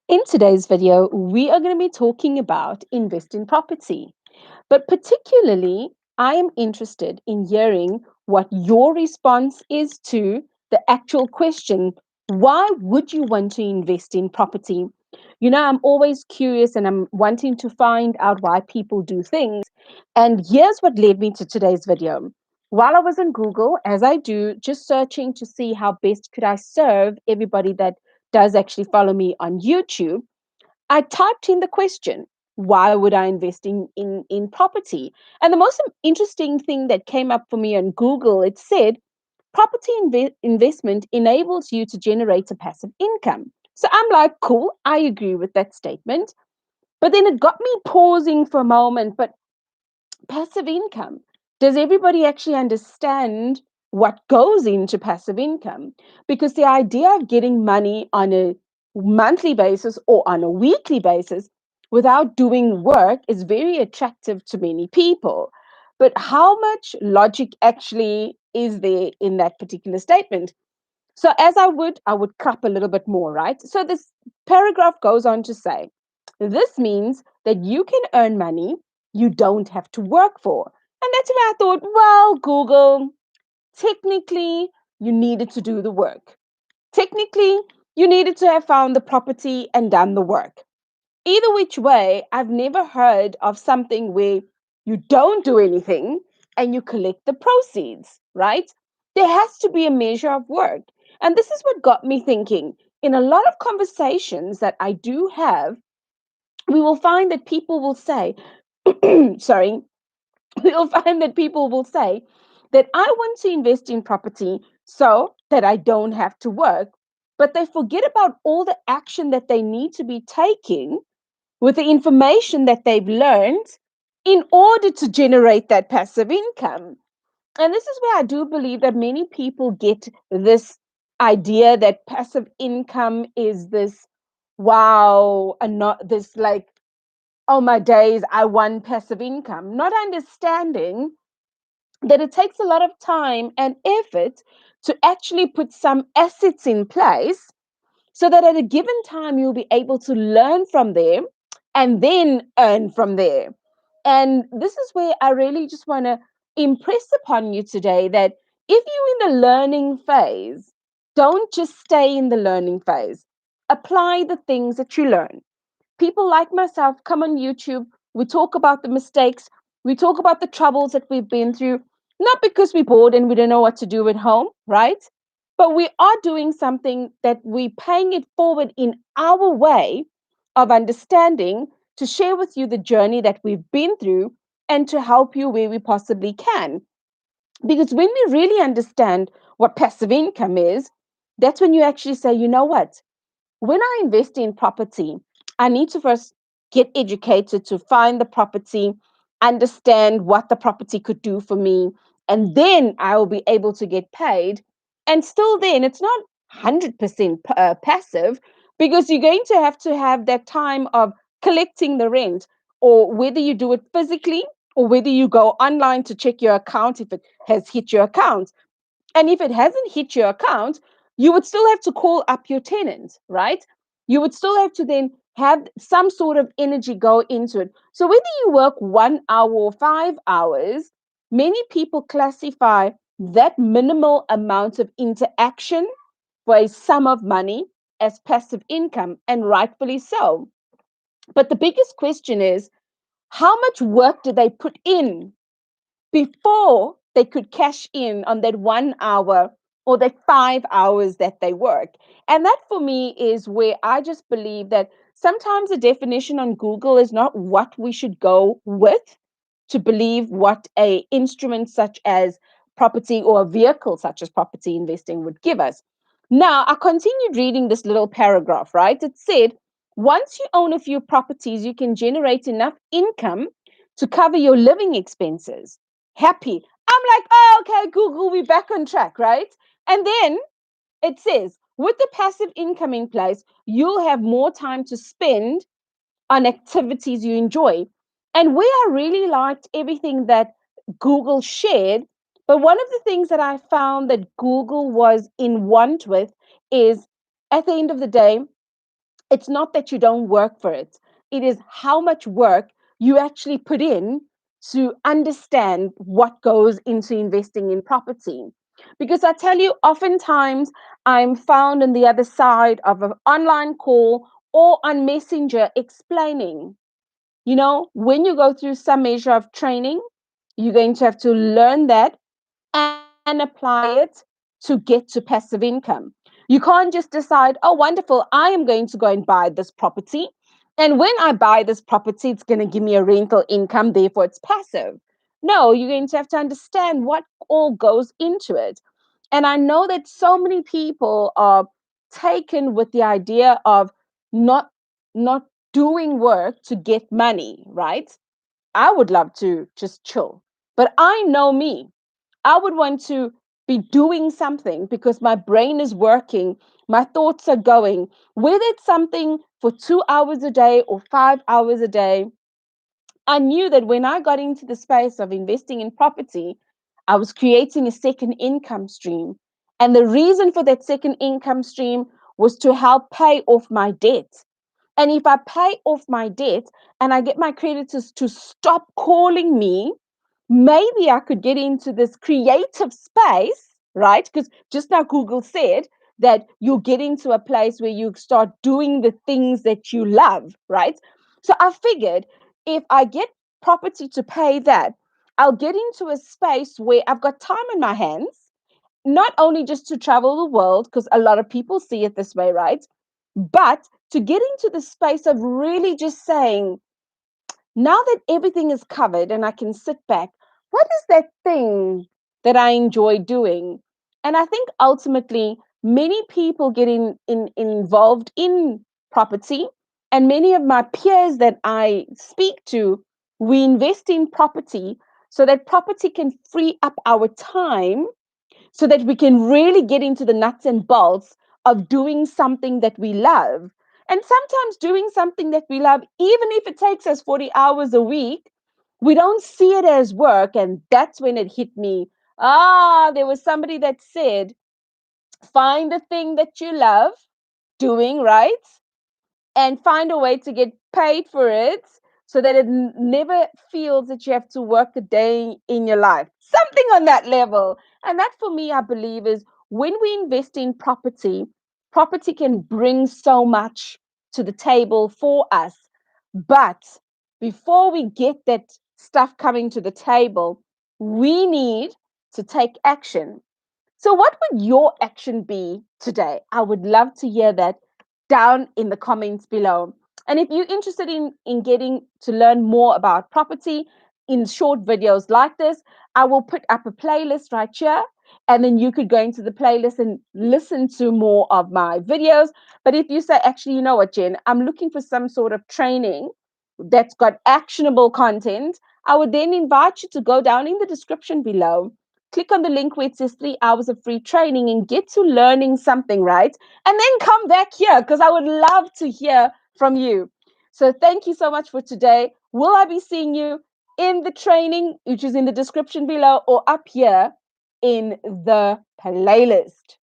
In today's video, we are going to be talking about invest in property. But particularly, I am interested in hearing what your response is to the actual question: why would you want to invest in property? I'm always curious and I'm wanting to find out why people do things. And here's what led me to today's video. While I was on Google, as I do, just searching to see how best could I serve everybody that does actually follow me on YouTube, I typed in the question, why would I invest in property? And the most interesting thing that came up for me on Google, it said, property investment enables you to generate a passive income. So I'm like, cool, I agree with that statement. But then it got me pausing for a moment. But passive income, does everybody actually understand what goes into passive income? Because the idea of getting money on a monthly basis or on a weekly basis without doing work is very attractive to many people. But how much logic actually is there in that particular statement? So as I would crop a little bit more, right? So this paragraph goes on to say, this means that you can earn money you don't have to work for. And that's where I thought, well, Google, technically you needed to do the work. Technically, you needed to have found the property and done the work. Either which way, I've never heard of something where you don't do anything and you collect the proceeds, right? There has to be a measure of work. And this is what got me thinking. In a lot of conversations that I do have, we will find that people will say, sorry, we'll find that people will say that I want to invest in property so that I don't have to work, but they forget about all the action that they need to be taking with the information that they've learned in order to generate that passive income. And this is where I do believe that many people get this idea that passive income is this wow, and not this like, oh my days, I want passive income, not understanding that it takes a lot of time and effort to actually put some assets in place so that at a given time you'll be able to learn from them and then earn from there. And this is where I really just want to impress upon you today that if you're in the learning phase, don't just stay in the learning phase. Apply the things that you learn. People like myself come on YouTube, we talk about the mistakes, we talk about the troubles that we've been through, not because we're bored and we don't know what to do at home, right? But we are doing something that we're paying it forward in our way of understanding to share with you the journey that we've been through and to help you where we possibly can. Because when we really understand what passive income is, that's when you actually say, you know what? When I invest in property, I need to first get educated to find the property, understand what the property could do for me, and then I will be able to get paid. And still, then it's not 100% passive because you're going to have that time of collecting the rent, or whether you do it physically or whether you go online to check your account if it has hit your account. And if it hasn't hit your account, you would still have to call up your tenant, right? You would still have to then have some sort of energy go into it. So whether you work 1 hour or 5 hours, many people classify that minimal amount of interaction for a sum of money as passive income, and rightfully so. But the biggest question is, how much work do they put in before they could cash in on that 1 hour or that 5 hours that they work? And that for me is where I just believe that sometimes the definition on Google is not what we should go with to believe what a instrument such as property or a vehicle such as property investing would give us. Now, I continued reading this little paragraph, right? It said, once you own a few properties, you can generate enough income to cover your living expenses. Happy. I'm like, oh, okay, Google, we're back on track, right? And then it says, with the passive income in place, you'll have more time to spend on activities you enjoy. And where I really liked everything that Google shared, but one of the things that I found that Google was in want with is, at the end of the day, It's not that you don't work for it, it is how much work you actually put in to understand what goes into investing in property. Because I tell you, oftentimes I'm found on the other side of an online call or on Messenger explaining, when you go through some measure of training, you're going to have to learn that and apply it to get to passive income. You can't just decide, oh, wonderful, I am going to go and buy this property. And when I buy this property, it's going to give me a rental income, therefore it's passive. No, you're going to have to understand what all goes into it. And I know that so many people are taken with the idea of not not doing work to get money, right? I would love to just chill. But I know me. I would want to be doing something because my brain is working, my thoughts are going, whether it's something for 2 hours a day or 5 hours a day. I knew that when I got into the space of investing in property, I was creating a second income stream. And the reason for that second income stream was to help pay off my debt. And if I pay off my debt and I get my creditors to stop calling me, maybe I could get into this creative space, right? Because just now Google said that you'll get into a place where you start doing the things that you love, right? So I figured if I get property to pay that, I'll get into a space where I've got time in my hands, not only just to travel the world, because a lot of people see it this way, right? But to get into the space of really just saying, now that everything is covered and I can sit back, what is that thing that I enjoy doing? And I think ultimately, many people get involved in property, and many of my peers that I speak to, we invest in property so that property can free up our time so that we can really get into the nuts and bolts of doing something that we love. And sometimes doing something that we love, even if it takes us 40 hours a week, we don't see it as work. And that's when it hit me. There was somebody that said, find the thing that you love doing, right? And find a way to get paid for it so that it never feels that you have to work a day in your life. Something on that level. And that for me, I believe, is when we invest in property, property can bring so much to the table for us. But before we get that stuff coming to the table, we need to take action. So, what would your action be today? I would love to hear that down in the comments below. And if you're interested in getting to learn more about property in short videos like this, I will put up a playlist right here. And then you could go into the playlist and listen to more of my videos. But if you say, actually, you know what, Jen, I'm looking for some sort of training that's got actionable content, I would then invite you to go down in the description below, click on the link where it says 3 hours of free training and get to learning something, right? And then come back here because I would love to hear from you. So thank you so much for today. Will I be seeing you in the training, which is in the description below, or up here in the playlist?